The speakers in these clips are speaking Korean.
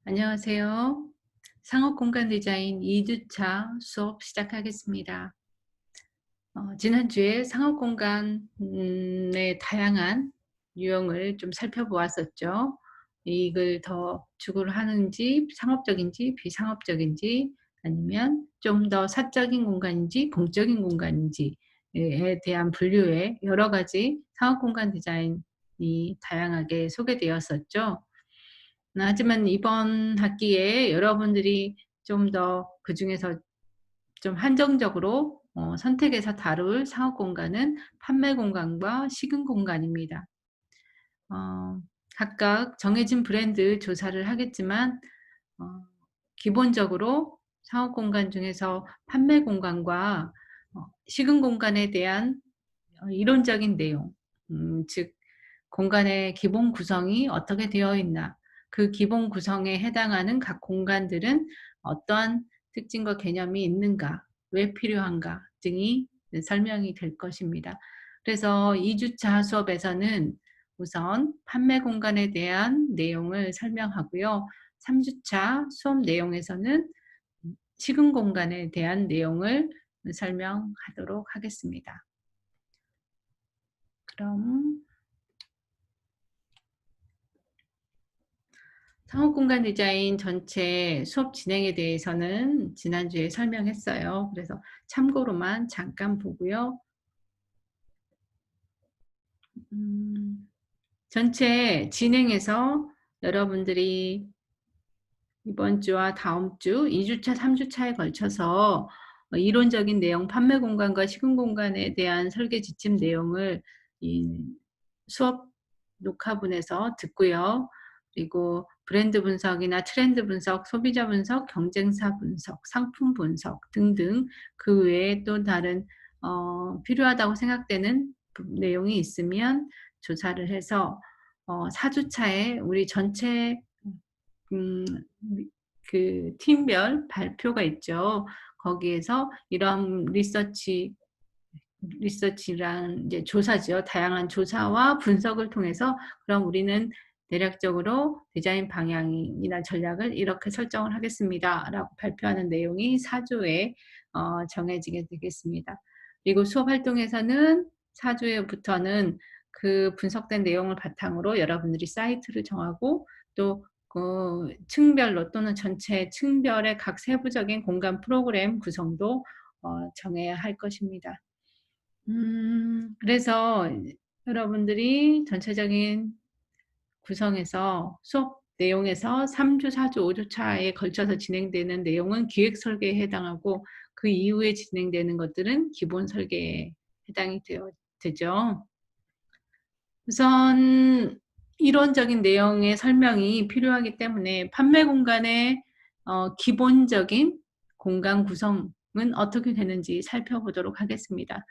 안녕하세요. 상업공간 디자인 2주차 수업 시작하겠습니다. 지난주에 상업공간의 다양한 유형을 좀 살펴보았었죠. 이익을 더 추구를 하는지, 상업적인지, 비상업적인지, 아니면 좀 더 사적인 공간인지, 공적인 공간인지에 대한 분류의 여러 가지 상업공간 디자인이 다양하게 소개되었었죠. 하지만 이번 학기에 여러분들이 좀 더 그중에서 좀 한정적으로 선택해서 다룰 상업 공간은 판매 공간과 식은 공간입니다. 어 각각 정해진 브랜드 조사를 하겠지만 어 기본적으로 상업 공간 중에서 판매 공간과 식은 공간에 대한 이론적인 내용, 즉 공간의 기본 구성이 어떻게 되어 있나, 그 기본 구성에 해당하는 각 공간들은 어떠한 특징과 개념이 있는가, 왜 필요한가 등이 설명이 될 것입니다. 그래서 2주차 수업에서는 우선 판매 공간에 대한 내용을 설명하고요. 3주차 수업 내용에서는 식은 공간에 대한 내용을 설명하도록 하겠습니다. 그럼 상업공간 디자인 전체 수업 진행에 대해서는 지난주에 설명했어요. 그래서 참고로만 잠깐 보고요. 음 전체 진행에서 여러분들이 이번 주와 다음 주 2 주차, 3 주차에 걸쳐서 이론적인 내용, 판매 공간과 시공 공간에 대한 설계 지침 내용을 이 수업 녹화본에서 듣고요. 그리고 브랜드 분석이나 트렌드 분석, 소비자 분석, 경쟁사 분석, 상품 분석 등등 그 외에 또 다른 필요하다고 생각되는 내용이 있으면 조사를 해서 4 주차에 우리 전체 음 그 팀별 발표가 있죠. 거기에서 이런 리서치란 이제 조사죠. 다양한 조사와 분석을 통해서 그럼 우리는 대략적으로 디자인 방향이나 전략을 이렇게 설정을 하겠습니다라고 발표하는 내용이 4 주에 정해지게 되겠습니다. 그리고 수업 활동에서는 4 주에부터는 그 분석된 내용을 바탕으로 여러분들이 사이트를 정하고 또 층별로 또는 전체 층별의 각 세부적인 공간 프로그램 구성도 정해야 할 것입니다. 그래서 여러분들이 전체적인 구성에서 수업 내용에서 3 주, 4 주, 5 주차에 걸쳐서 진행되는 내용은 기획 설계에 해당하고 그 이후에 진행되는 것들은 기본 설계에 해당이 되죠. 우선 이론적인 내용의 설명이 필요하기 때문에 판매 공간의 기본적인 공간 구성은 어떻게 되는지 살펴보도록 하겠습니다.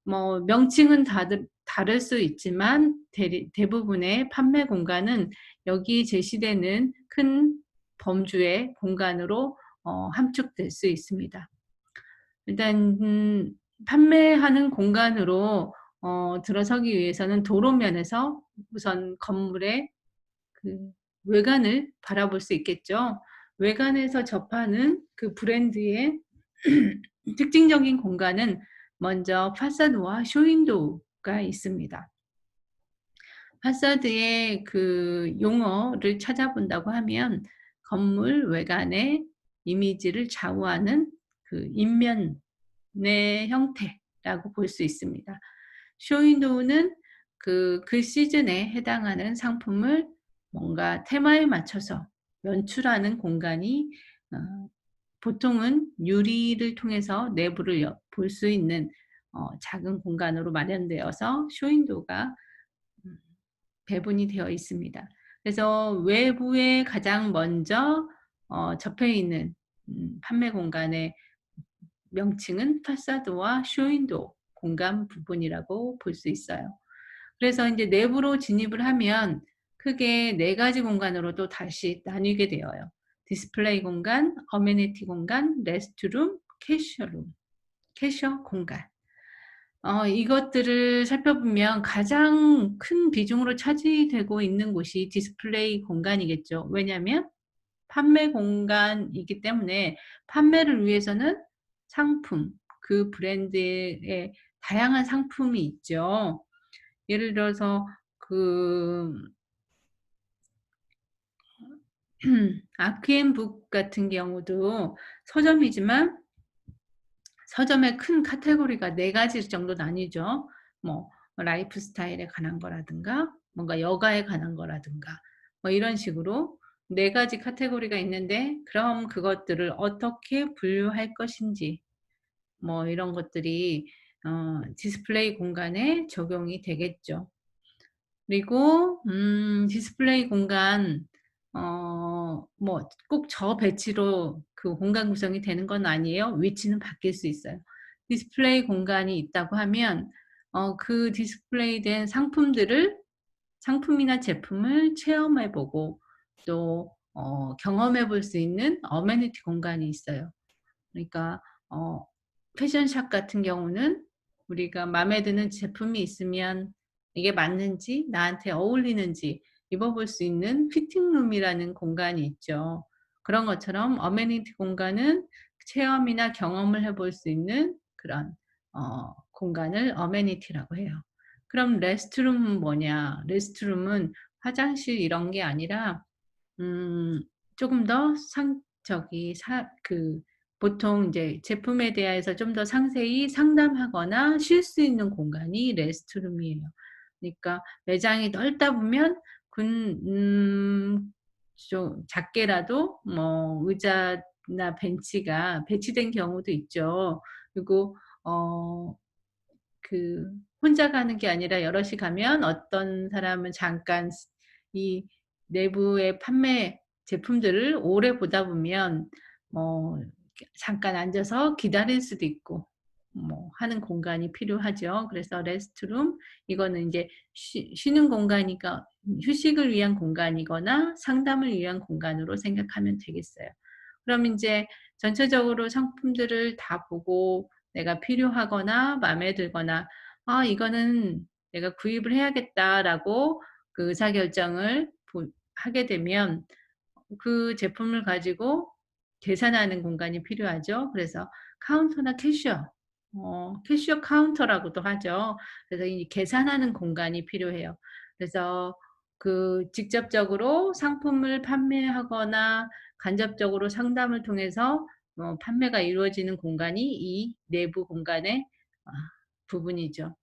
뭐 명칭은 다를 수 있지만 대부분의 판매 공간은 여기 제시되는 큰 범주의 공간으로 함축될 수 있습니다. 일단 판매하는 공간으로 들어서기 위해서는 도로면에서 우선 건물의 그 외관을 바라볼 수 있겠죠. 외관에서 접하는 그 브랜드의 특징적인 공간은 먼저 파사드와 쇼윈도우가 있습니다. 파사드의 그 용어를 찾아본다고 하면 건물 외관의 이미지를 좌우하는 그 인면의 형태라고 볼 수 있습니다. 쇼윈도우는 그 시즌에 해당하는 상품을 뭔가 테마에 맞춰서 연출하는 공간이 보통은 유리를 통해서 내부를 볼 수 있는 작은 공간으로 마련되어서 쇼윈도우가 음 배분이 되어 있습니다. 그래서 외부에 가장 먼저 접해 있는 판매 공간의 명칭은 파사드와 쇼윈도우 공간 부분이라고 볼 수 있어요. 그래서 인제 내부로 진입을 하면 크게 4 가지 공간으로 또 다시 나뉘게 되어요. 디스플레이 공간, 어메니티 공간, 레스트룸, 캐셔룸, 캐셔 공간. 이것들을 살펴보면 가장 큰 비중으로 차지되고 있는 곳이 디스플레이 공간이겠죠. 왜냐하면 판매 공간이기 때문에 판매를 위해서는 상품, 그 브랜드의 다양한 상품이 있죠. 예를 들어서 그 아크앤북 같은 경우도 서점이지만 서점의 큰 카테고리가 4 가지 정도 나뉘죠. 뭐 라이프 스타일에 관한 거라든가 뭔가 여가에 관한 거라든가 뭐 이런 식으로 4 가지 카테고리가 있는데 그럼 그것들을 어떻게 분류할 것인지 뭐 이런 것들이 디스플레이 공간에 적용이 되겠죠. 그리고 디스플레이 공간 뭐 꼭 저 배치로 그 공간 구성이 되는 건 아니에요. 위치는 바뀔 수 있어요. 디스플레이 공간이 있다고 하면 그 디스플레이된 상품이나 제품을 체험해 보고 또 경험해 볼 수 있는 어메니티 공간이 있어요. 그러니까 어 패션샵 같은 경우는 우리가 마음에 드는 제품이 있으면 이게 맞는지 나한테 어울리는지 입어 볼 수 있는 피팅룸이라는 공간이 있죠. 그런 것처럼 어메니티 공간은 체험이나 경험을 해볼 수 있는 그런 공간을 어메니티라고 해요. 그럼 레스트룸은 뭐냐? 레스트룸은 화장실 이런 게 아니라 조금 더 상 저기 사 그 보통 인제 제품에 대해서 좀 더 상세히 상담하거나 쉴 수 있는 공간이 레스트룸이에요. 그러니까 매장이 넓다 보면 좀 작게라도 뭐 의자나 벤치가 배치된 경우도 있죠. 그리고 어 그 혼자 가는 게 아니라 여럿이 가면 어떤 사람은 잠깐 이 내부의 판매 제품들을 오래 보다 보면 뭐 이렇게 잠깐 앉아서 기다릴 수도 있고 뭐 하는 공간이 필요하죠. 그래서 레스트룸 이거는 인제 쉬는 공간이가 휴식을 위한 공간이거나 상담을 위한 공간으로 생각하면 되겠어요. 그럼 인제 전체적으로 상품들을 다 보고 내가 필요하거나 마음에 들거나 '아 이거는 내가 구입을 해야겠다.'라고 그 의사결정을 하게 되면 그 제품을 가지고 계산하는 공간이 필요하죠. 그래서 카운터나 캐시어 카운터라고도 하죠. 그래서 이 계산하는 공간이 필요해요. 그래서 그 직접적으로 상품을 판매하거나 간접적으로 상담을 통해서 판매가 이루어지는 공간이 이 내부 공간의 아 부분이죠.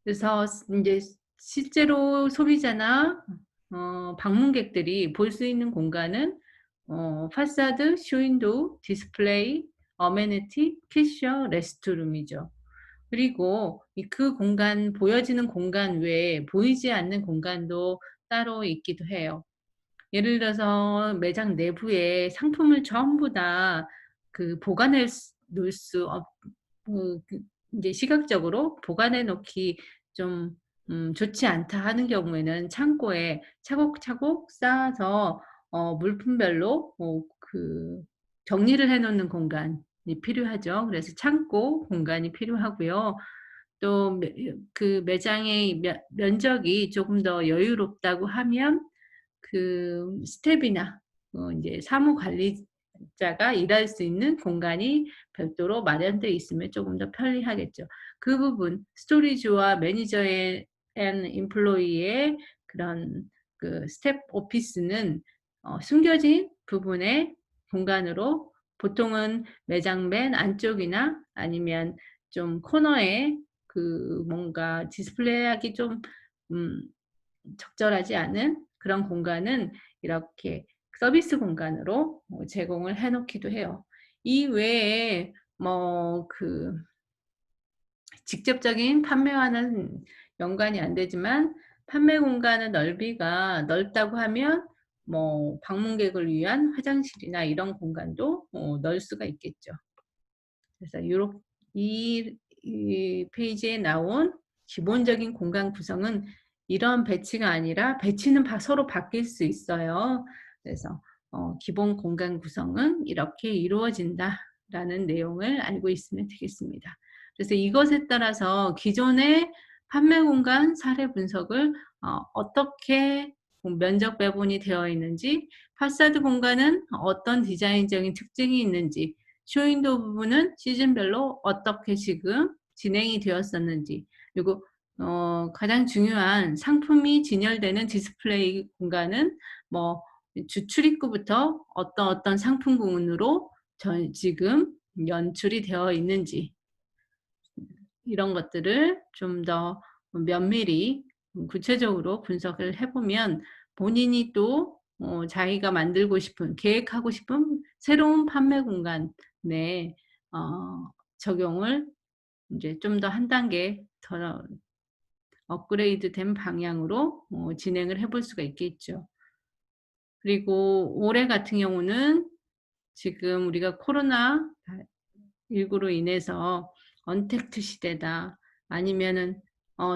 그래서 인제 실제로 소비자나 방문객들이 볼 수 있는 공간은 파사드, 쇼윈도우, 디스플레이, 어메니티, 캐셔, 레스트룸이죠. 그리고 그 공간 보여지는 공간 외에 보이지 않는 공간도 따로 있기도 해요. 예를 들어서 매장 내부에 상품을 전부 다 그 보관할 수 놓을 수 없 인제 시각적으로 보관해 놓기 좀 좋지 않다 하는 경우에는 창고에 차곡차곡 쌓아서 물품별로 정리를 해 놓는 공간이 필요하죠. 그래서 창고 공간이 필요하고요. 또 매장의 면적이 조금 더 여유롭다고 하면 그 스텝이나 인제 사무 관리자가 일할 수 있는 공간이 별도로 마련되어 있으면 쪼금 더 편리하겠죠. 그 부분 스토리지와 매니저의 앤 임플로이의 그런 그 스텝 오피스는 숨겨진 부분의 공간으로 보통은 매장 맨 안쪽이나 아니면 좀 코너에 뭔가 디스플레이하기 좀 음 적절하지 않은 그런 공간은 이렇게 서비스 공간으로 제공을 해 놓기도 해요. 이 외에 직접적인 판매와는 연관이 안 되지만 판매 공간의 넓이가 넓다고 하면 방문객을 위한 화장실이나 이런 공간도 넣을 수가 있겠죠. 그래서 요렇 이 페이지에 나온 기본적인 공간 구성은 이런 배치가 아니라 배치는 서로 바뀔 수 있어요. 그래서 기본 공간 구성은 이렇게 이루어진다라는 내용을 알고 있으면 되겠습니다. 그래서 이것에 따라서 기존의 판매 공간 사례 분석을 어떻게 면적 배분이 되어 있는지, 파사드 공간은 어떤 디자인적인 특징이 있는지, 쇼윈도우 부분은 시즌별로 어떻게 지금 진행이 되었었는지, 그리고 가장 중요한 상품이 진열되는 디스플레이 공간은 뭐 주출입구부터 어떤 상품군으로 지금 연출이 되어 있는지, 이런 것들을 좀 더 면밀히 구체적으로 분석을 해보면 본인이 또 자기가 만들고 싶은, 계획하고 싶은 새로운 판매 공간에 적용을 이제 좀 더 한 단계 더 업그레이드 된 방향으로 진행을 해볼 수가 있겠죠. 그리고 올해 같은 경우는 지금 우리가 코로나 19로 인해서 언택트 시대다, 아니면은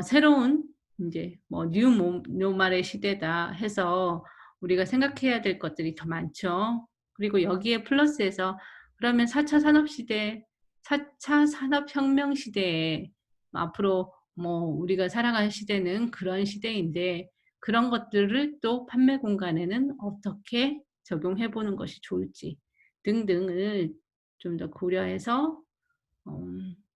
새로운 이제 뭐 노말의 시대다 해서 우리가 생각해야 될 것들이 더 많죠. 그리고 여기에 플러스해서 그러면 4차 산업 시대, 4차 산업혁명 시대에 앞으로 뭐 우리가 살아갈 시대는 그런 시대인데, 그런 것들을 또 판매 공간에는 어떻게 적용해 보는 것이 좋을지 등등을 좀 더 고려해서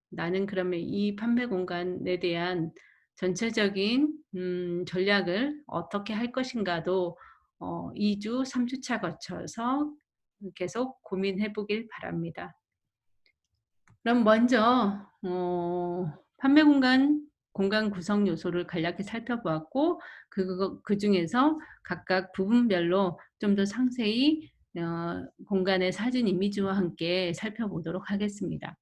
나는 그러면 이 판매 공간에 대한 전체적인 전략을 어떻게 할 것인가도 2주, 3주차 거쳐서 계속 고민해 보길 바랍니다. 그럼 먼저 판매 공간 구성 요소를 간략히 살펴보았고, 그 중에서 각각 부분별로 좀 더 상세히 공간의 사진 이미지와 함께 살펴보도록 하겠습니다.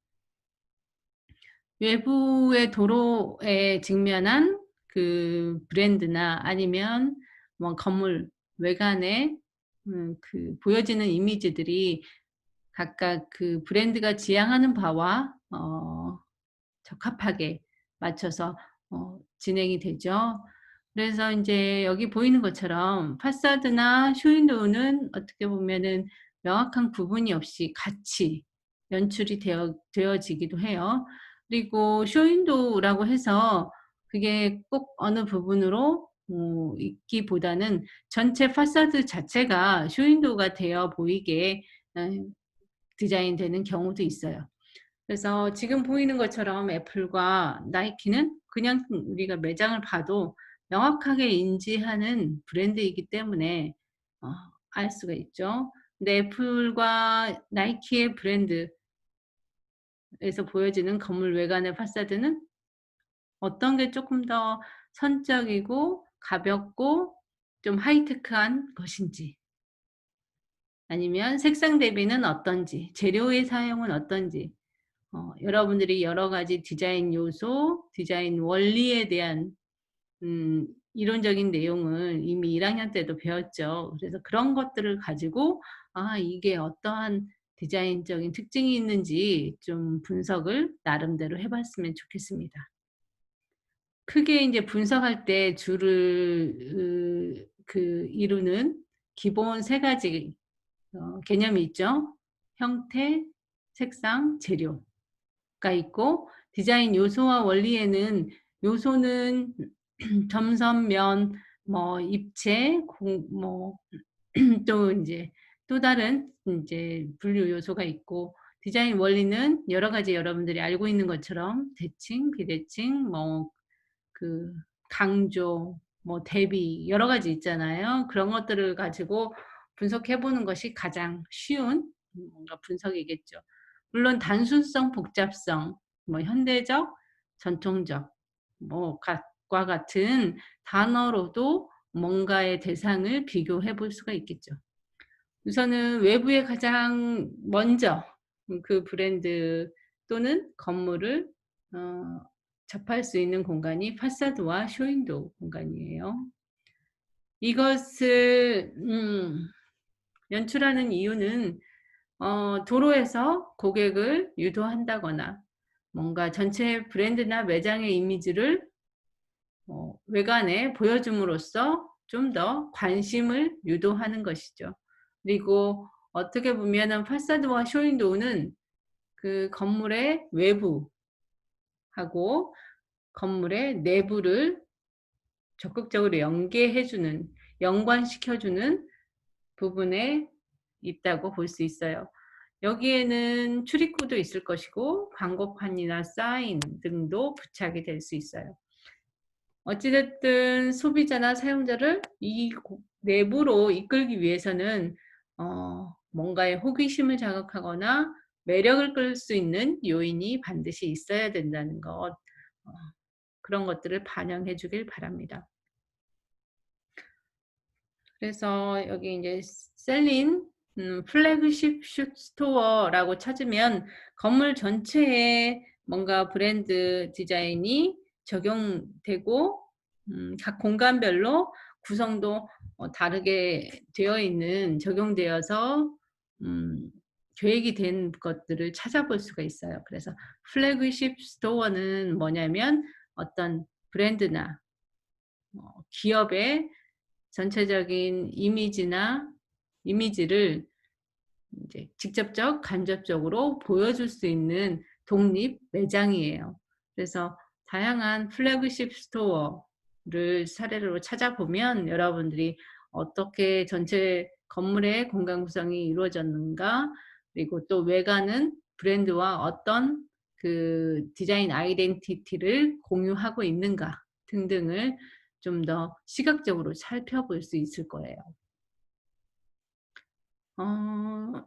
외부의 도로에 직면한 그 브랜드나 아니면 뭐 건물 외관에 그 보여지는 이미지들이 각각 그 브랜드가 지향하는 바와 적합하게 맞춰서 진행이 되죠. 그래서 이제 여기 보이는 것처럼 파사드나 쇼윈도우는 어떻게 보면은 명확한 구분이 없이 같이 연출이 되어지기도 해요. 그리고 쇼윈도우라고 해서 그게 꼭 어느 부분으로 있기보다는 전체 파사드 자체가 쇼윈도우가 되어 보이게 디자인되는 경우도 있어요. 그래서 지금 보이는 것처럼 애플과 나이키는 그냥 우리가 매장을 봐도 명확하게 인지하는 브랜드이기 때문에 알 수가 있죠. 근데 애플과 나이키의 브랜드에서 보여지는 건물 외관의 파사드는 어떤 게 조금 더 선적이고 가볍고 좀 하이테크한 것인지, 아니면 색상 대비는 어떤지, 재료의 사용은 어떤지, 여러분들이 여러 가지 디자인 요소, 디자인 원리에 대한 이론적인 내용을 이미 1학년 때도 배웠죠. 그래서 그런 것들을 가지고 이게 어떠한 디자인적인 특징이 있는지 좀 분석을 나름대로 해봤으면 좋겠습니다. 크게 이제 분석할 때 주를 이루는 기본 3가지 개념이 있죠. 형태, 색상, 재료가 있고, 디자인 요소와 원리에는 요소는 점선, 면, 뭐 입체, 또 이제 또 다른 이제 분류 요소가 있고, 디자인 원리는 여러 가지 여러분들이 알고 있는 것처럼 대칭, 비대칭, 뭐 그 강조, 뭐 대비 여러 가지 있잖아요. 그런 것들을 가지고 분석해 보는 것이 가장 쉬운 뭔가 분석이겠죠. 물론 단순성, 복잡성, 뭐 현대적, 전통적, 뭐 과 같은 단어로도 뭔가의 대상을 비교해 볼 수가 있겠죠. 우선은 외부에 가장 먼저 그 브랜드 또는 건물을 접할 수 있는 공간이 파사드와 쇼윈도우 공간이에요. 이것을 연출하는 이유는 도로에서 고객을 유도한다거나 뭔가 전체 브랜드나 매장의 이미지를 외관에 보여줌으로써 좀 더 관심을 유도하는 것이죠. 그리고 어떻게 보면은 파사드와 쇼윈도우는 그 건물의 외부하고 건물의 내부를 적극적으로 연계해주는 연관시켜주는 부분에 있다고 볼 수 있어요. 여기에는 출입구도 있을 것이고 광고판이나 사인 등도 부착이 될 수 있어요. 어찌 됐든 소비자나 사용자를 이 내부로 이끌기 위해서는 뭔가의 호기심을 자극하거나 매력을 끌 수 있는 요인이 반드시 있어야 된다는 것, 그런 것들을 반영해 주길 바랍니다. 그래서 여기 이제 셀린 플래그십 스토어라고 찾으면 건물 전체에 뭔가 브랜드 디자인이 적용되고 각 공간별로 구성도 다르게 되어 있는 적용되어서 음 계획이 된 것들을 찾아볼 수가 있어요. 그래서 플래그십 스토어는 뭐냐면 어떤 브랜드나 기업의 전체적인 이미지를 이제 직접적, 간접적으로 보여줄 수 있는 독립 매장이에요. 그래서 다양한 플래그십 스토어를 사례로 찾아보면 여러분들이 어떻게 전체 건물의 공간 구성이 이루어졌는가, 그리고 또 외관은 브랜드와 어떤 그 디자인 아이덴티티를 공유하고 있는가 등등을 좀 더 시각적으로 살펴볼 수 있을 거예요. 어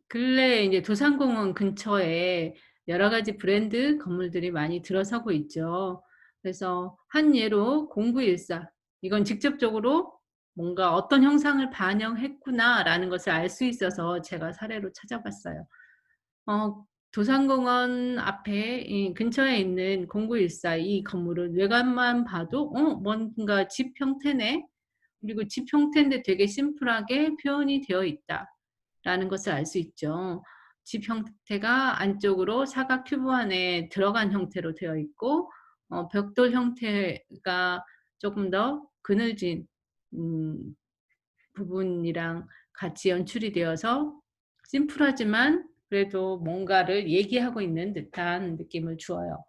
근래에 이제 도산공원 근처에 여러 가지 브랜드 건물들이 많이 들어서고 있죠. 그래서 한 예로 공구일사, 이건 직접적으로 뭔가 '어떤 형상을 반영했구나.'라는 것을 알 수 있어서 제가 사례로 찾아봤어요. 도산공원 앞에 이 근처에 있는 공구일사 이 건물은 외관만 봐도 '뭔가 집 형태네. 그리고 집 형태인데 되게 심플하게 표현이 되어 있다.'라는 것을 알 수 있죠. 집 형태가 안쪽으로 사각 큐브 안에 들어간 형태로 되어 있고 벽돌 형태가 쪼금 더 그늘진 음 부분이랑 같이 연출이 되어서 심플하지만 그래도 뭔가를 얘기하고 있는 듯한 느낌을 주어요.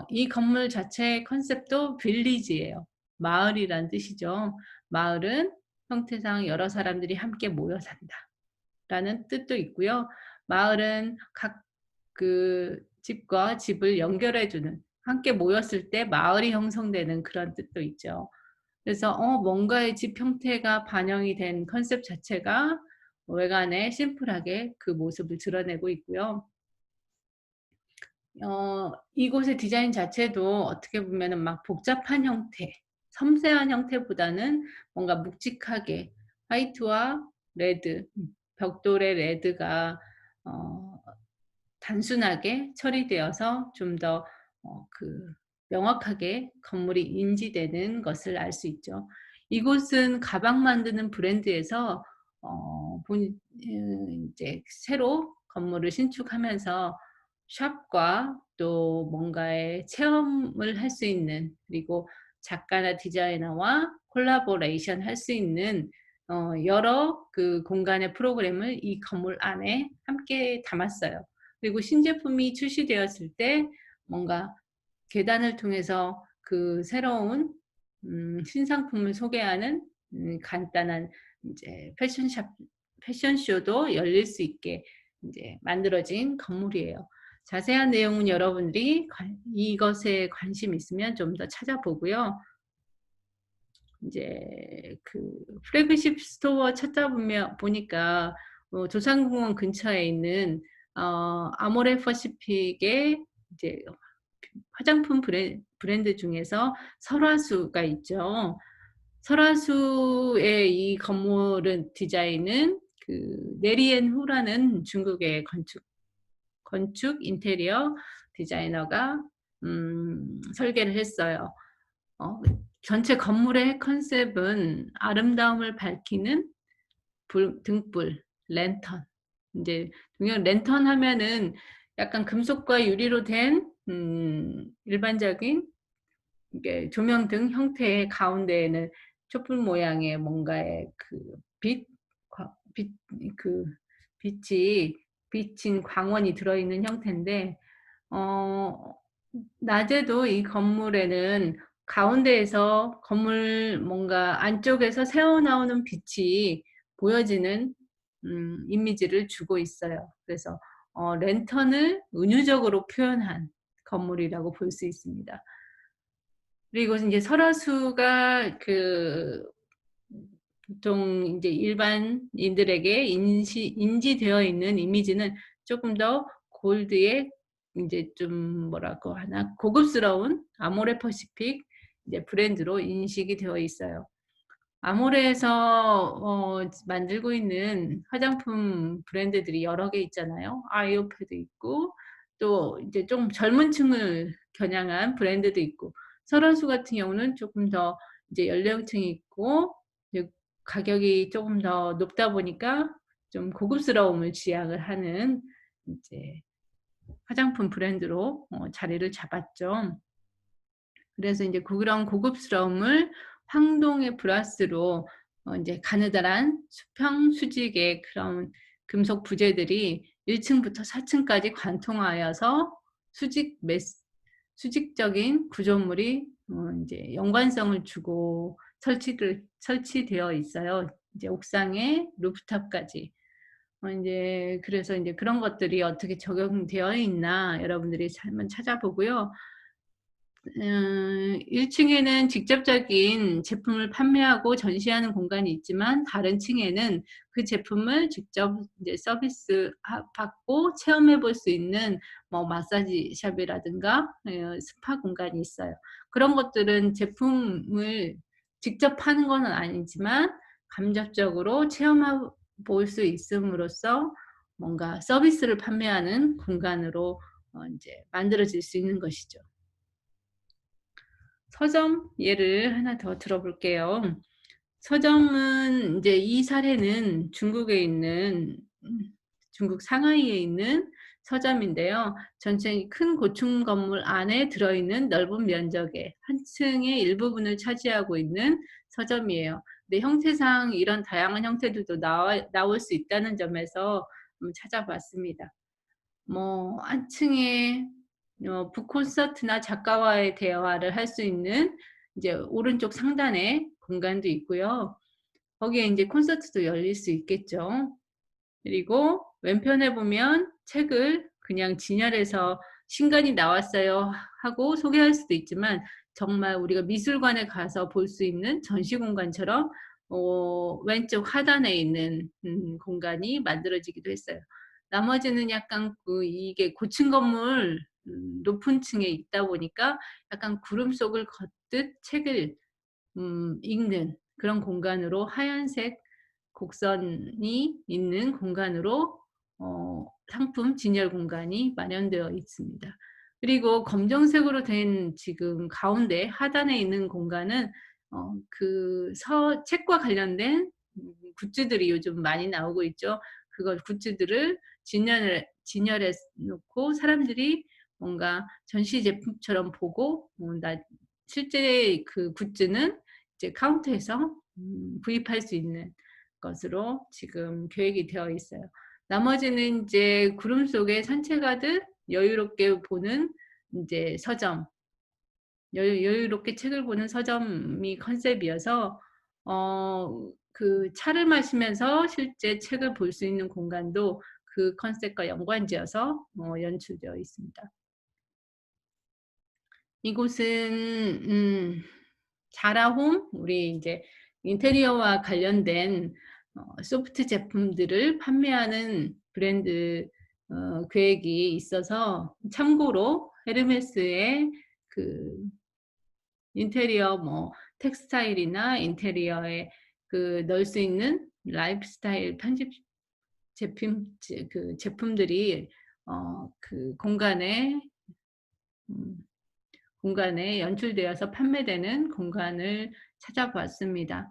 이 건물 자체의 컨셉도 빌리지예요. 마을이란 뜻이죠. 마을은 형태상 여러 사람들이 함께 모여 산다라는 뜻도 있고요. 마을은 각 그 집과 집을 연결해 주는, 함께 모였을 때 마을이 형성되는 그런 뜻도 있죠. 그래서 뭔가의 집 형태가 반영이 된 컨셉 자체가 외관에 심플하게 그 모습을 드러내고 있고요. 이곳의 디자인 자체도 어떻게 보면은 막 복잡한 형태, 섬세한 형태보다는 뭔가 묵직하게 화이트와 레드, 벽돌의 레드가 어 단순하게 처리되어서 좀 더 명확하게 건물이 인지되는 것을 알 수 있죠. 이곳은 가방 만드는 브랜드에서 본 인제 새로 건물을 신축하면서 샵과 또 뭔가의 체험을 할 수 있는, 그리고 작가나 디자이너와 콜라보레이션 할 수 있는 여러 그 공간의 프로그램을 이 건물 안에 함께 담았어요. 그리고 신제품이 출시되었을 때 뭔가 계단을 통해서 그 새로운 신상품을 소개하는 간단한 인제 패션쇼도 열릴 수 있게 인제 만들어진 건물이에요. 자세한 내용은 여러분들이 이것에 관심 있으면 좀 더 찾아보고요. 인제 그 플래그십 스토어 찾다 보니까 도산공원 근처에 있는 아모레 퍼시픽의 이제 화장품 브랜드 중에서 설화수가 있죠. 설화수의 이 건물은 디자인은 그 네리엔 후라는 중국의 건축 인테리어 디자이너가 설계를 했어요. 전체 건물의 컨셉은 아름다움을 밝히는 등불, 랜턴. 인제 동양 랜턴 하면은 약간 금속과 유리로 된 일반적인 이게 조명등 형태의 가운데에는 촛불 모양의 뭔가의 그 빛 과 빛 그 빛이 비친 광원이 들어있는 형태인데 어 낮에도 이 건물에는 가운데에서 건물 뭔가 안쪽에서 새어나오는 빛이 보여지는 이미지를 주고 있어요. 그래서 랜턴을 은유적으로 표현한 건물이라고 볼 수 있습니다. 그리고 인제 설화수가 보통 인제 일반인들에게 인지되어 있는 이미지는 쪼끔 더 골드의 인제 좀 뭐라고 하나 고급스러운 아모레 퍼시픽 이제 브랜드로 인식이 되어 있어요. 아모레에서 만들고 있는 화장품 브랜드들이 여러 개 있잖아요. 아이오페도 있고 또 이제 좀 젊은 층을 겨냥한 브랜드도 있고 설화수 같은 경우는 쪼끔 더 이제 연령층이 있고 이제 가격이 쪼금 더 높다 보니까 좀 고급스러움을 지향을 하는 이제 화장품 브랜드로 자리를 잡았죠. 그래서 인제 그런 고급스러움을 황동의 플러스로 인제 가느다란 수평 수직의 그런 금속 부재들이 1 층부터 4 층까지 관통하여서 수직 메스 수직적인 구조물이 인제 연관성을 주고 설치되어 있어요. 이제 옥상에 루프탑까지. 인제 그래서 인제 그런 것들이 어떻게 적용되어 있나 여러분들이 한번 찾아보고요. 1 층에는 직접적인 제품을 판매하고 전시하는 공간이 있지만 다른 층에는 그 제품을 직접 이제 서비스 받고 체험해 볼 수 있는 뭐 마사지 샵이라든가 스파 공간이 있어요. 그런 것들은 제품을 직접 파는 거는 아니지만 간접적으로 체험하 볼 수 있음으로써 뭔가 서비스를 판매하는 공간으로 인제 만들어질 수 있는 것이죠. 서점 예를 하나 더 들어 볼게요. 서점은 인제 이 사례는 중국에 있는 중국 상하이에 있는 서점인데요. 전체 큰 고층 건물 안에 들어있는 넓은 면적의 한 층의 일부분을 차지하고 있는 서점이에요. 근데 형태상 이런 다양한 형태들도 나올 수 있다는 점에서 찾아봤습니다. 뭐 한 층에 북콘서트나 작가와의 대화를 할 수 있는 이제 오른쪽 상단에 공간도 있고요. 거기에 인제 콘서트도 열릴 수 있겠죠. 그리고 왼편에 보면 책을 그냥 진열해서 "신간이 나왔어요." 하고 소개할 수도 있지만 정말 우리가 미술관에 가서 볼 수 있는 전시 공간처럼 왼쪽 하단에 있는 공간이 만들어지기도 했어요. 나머지는 약간 이게 고층 건물 높은 층에 있다 보니까 약간 구름 속을 걷듯 책을 읽는 그런 공간으로 하얀색 곡선이 있는 공간으로 상품 진열 공간이 마련되어 있습니다. 그리고 검정색으로 된 지금 가운데 하단에 있는 공간은 책과 관련된 굿즈들이 요즘 많이 나오고 있죠. 그걸 굿즈들을 진열해 놓고 사람들이 뭔가 전시 제품처럼 보고 나 실제 그 굿즈는 이제 카운터에서 구입할 수 있는 것으로 지금 계획이 되어 있어요. 나머지는 인제 구름 속에 산책하듯 여유롭게 보는 인제 서점, 여유롭게 책을 보는 서점이 컨셉이어서 그 차를 마시면서 실제 책을 볼 수 있는 공간도 그 컨셉과 연관지어서 연출되어 있습니다. 이곳은 자라홈 우리 인제 인테리어와 관련된 소프트 제품들을 판매하는 브랜드 계획이 있어서 참고로 헤르메스의 그 인테리어 뭐 텍스타일이나 인테리어에 넣을 수 있는 라이프스타일 편집 제품들이 그 음 공간에 연출되어서 판매되는 공간을 찾아봤습니다.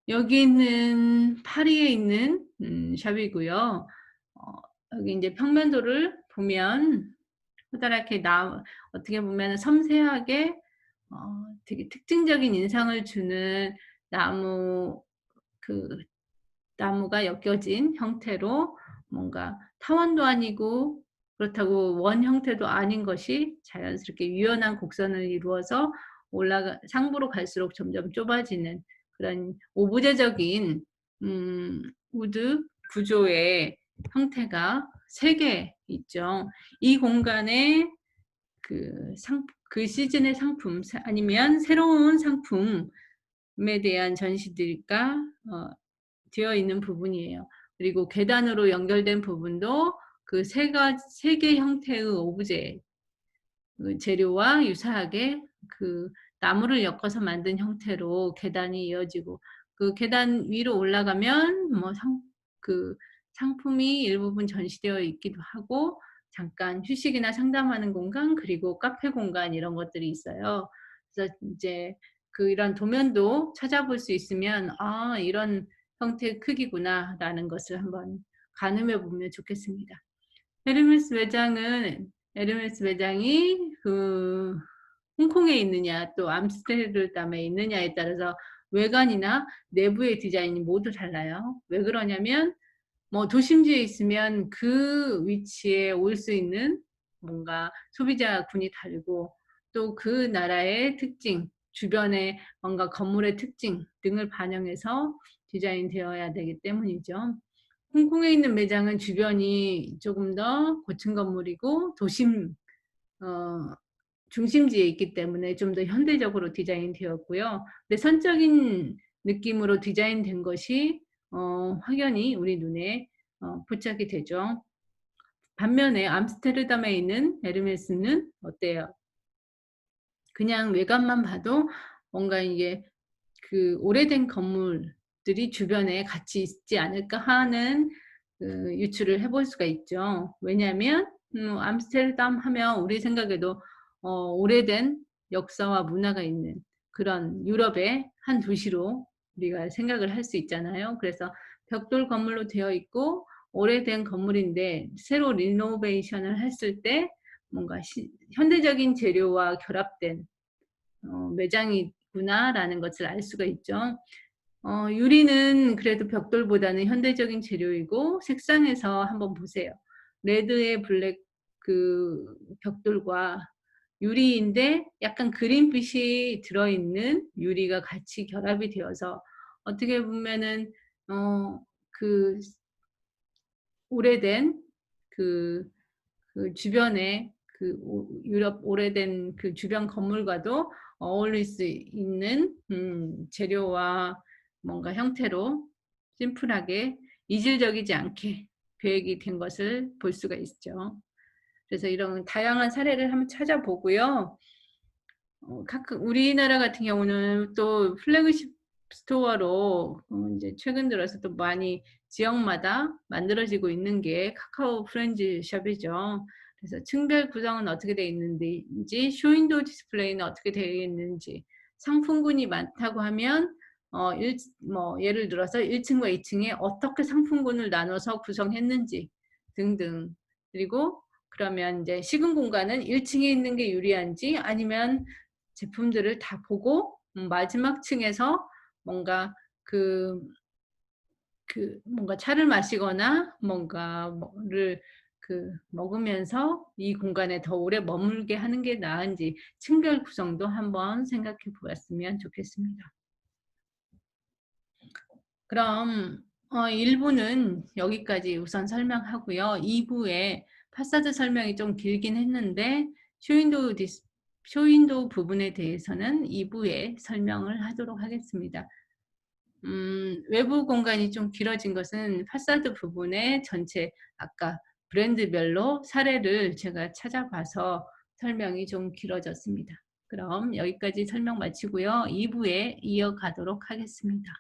여기는 파리에 있는 샵이고요. 어 여기 인제 평면도를 보면 커다랗게 어떻게 보면은 섬세하게 되게 특징적인 인상을 주는 나무 그 나무가 엮여진 형태로 뭔가 타원도 아니고 그렇다고 원 형태도 아닌 것이 자연스럽게 유연한 곡선을 이루어서 상부로 갈수록 점점 좁아지는 그런 오브제적인 우드 구조의 형태가 3개 있죠. 이 공간에 그 시즌의 상품 아니면 새로운 상품에 대한 전시가 되어 있는 부분이에요. 그리고 계단으로 연결된 부분도 그 3개 형태의 오브제 그 재료와 유사하게 그 나무를 엮어서 만든 형태로 계단이 이어지고, 그 계단 위로 올라가면 뭐 그 상품이 일부분 전시되어 있기도 하고, 잠깐 휴식이나 상담하는 공간, 그리고 카페 공간 이런 것들이 있어요. 그래서 이제 이런 도면도 찾아볼 수 있으면 '아, 이런 형태의 크기구나.'라는 것을 한번 가늠해 보면 좋겠습니다. 에르메스 매장이 홍콩에 있느냐 또 암스테르담에 있느냐에 따라서 외관이나 내부의 디자인이 모두 달라요. 왜 그러냐면 뭐 도심지에 있으면 그 위치에 올 수 있는 뭔가 소비자군이 다르고, 또 그 나라의 특징, 주변의 뭔가 건물의 특징 등을 반영해서 디자인되어야 되기 때문이죠. 홍콩에 있는 매장은 주변이 조금 더 고층 건물이고 중심지에 있기 때문에 좀 더 현대적으로 디자인되었고요. 근데 선적인 느낌으로 디자인된 것이 확연히 우리 눈에 포착이 되죠. 반면에 암스테르담에 있는 에르메스는 어때요? 그냥 외관만 봐도 뭔가 이게 오래된 건물들이 주변에 같이 있지 않을까 하는 유추를 해볼 수가 있죠. 왜냐하면 암스테르담 하면 우리 생각에도 오래된 역사와 문화가 있는 그런 유럽의 한 도시로 우리가 생각을 할 수 있잖아요. 그래서 벽돌 건물로 되어 있고 오래된 건물인데 새로 리노베이션을 했을 때 뭔가 현대적인 재료와 결합된 매장이구나라는 것을 알 수가 있죠. 유리는 그래도 벽돌보다는 현대적인 재료이고, 색상에서 한번 보세요. 레드에 블랙 벽돌과 유리인데 약간 그린빛이 들어있는 유리가 같이 결합이 되어서 어떻게 보면은 그 오래된 그 주변에 유럽 오래된 주변 건물과도 어울릴 수 있는 재료와 뭔가 형태로 심플하게 이질적이지 않게 계획이 된 것을 볼 수가 있죠. 그래서 이런 다양한 사례를 한번 찾아보고요. 우리나라 같은 경우는 또 플래그십 스토어로 이제 최근 들어서 또 많이 지역마다 만들어지고 있는 게 카카오 프렌즈 숍이죠. 그래서 층별 구성은 어떻게 되어 있는지, 쇼윈도우 디스플레이는 어떻게 되어 있는지, 상품군이 많다고 하면 예를 들어서 1층과 2층에 어떻게 상품군을 나눠서 구성했는지 등등. 그리고 그러면 이제 식은 공간은 1층에 있는 게 유리한지 아니면 제품들을 다 보고 마지막 층에서 뭔가 뭔가 차를 마시거나 뭔가를 먹으면서 이 공간에 더 오래 머물게 하는 게 나은지 층별 구성도 한번 생각해 보았으면 좋겠습니다. 그럼 1부는 여기까지 우선 설명하고요. 2부에 파사드 설명이 좀 길긴 했는데 쇼윈도우 부분에 대해서는 2부에 설명을 하도록 하겠습니다. 외부 공간이 좀 길어진 것은 파사드 부분의 전체 아까 브랜드별로 사례를 제가 찾아봐서 설명이 좀 길어졌습니다. 그럼 여기까지 설명 마치고요. 2부에 이어가도록 하겠습니다.